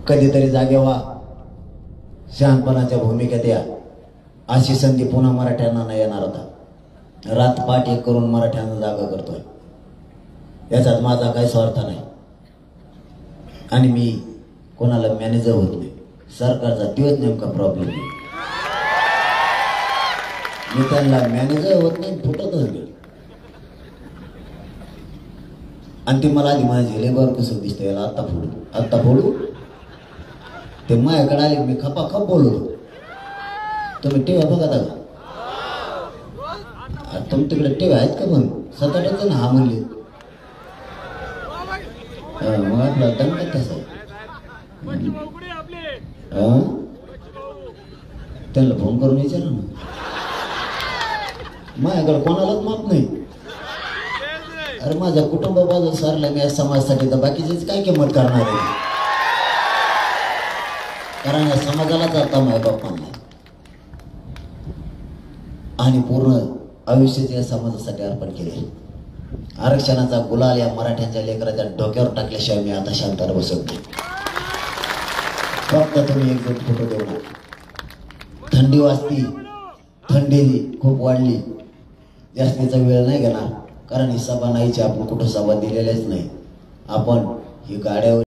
कधीतरी जागे व्हा, शहाणपणाच्या भूमिकेत या. अशी संधी पुन्हा मराठ्यांना नाही येणार होता. रात पाठ एक करून मराठ्यांना जागा करतोय. याच्यात माझा काही स्वार्थ नाही आणि मी कोणाला मॅनेजर होत नाही. सरकारचा तोच नेमका प्रॉब्लेम आहे. मी त्यांना मॅनेजर होत नाही, फुटतच नाही. आणि ती मला आधी माझ्या झेलेवर कसं दिसतं, याला आत्ता फोडू ते माझ्याकडे आले. मी खपाखप बोललो. तुम्ही टीव्ही बघा का? तुम्ही तिकडे टीव्ही आहेत का? पण 7-8 ना हा म्हणले. मग आपला दंड कसा त्यांना फोन करून विचारा ना. माझ्याकडे कोणालाच माफ नाही. अरे माझ्या कुटुंब बाजू सारला मी या समाजासाठी, तर बाकीचीच काय किंमत करणार आहे? कारण या समाजाला जाता माझ्या बाप्पांना आणि पूर्ण आयुष्याचे या समाजासाठी अर्पण केले. आरक्षणाचा गुलाल या मराठ्यांच्या लेकराच्या डोक्यावर टाकल्याशिवाय मी आता शांतावर बसत नाही. फक्त तुम्ही एक दोन फोटो देऊ नका. थंडी वाजती, थंडी खूप वाढली. जास्तीचा वेळ नाही घेणार, कारण ही सभा नाहीची. आपण कुठं सभा दिलेल्याच नाही. आपण ही गाड्यावर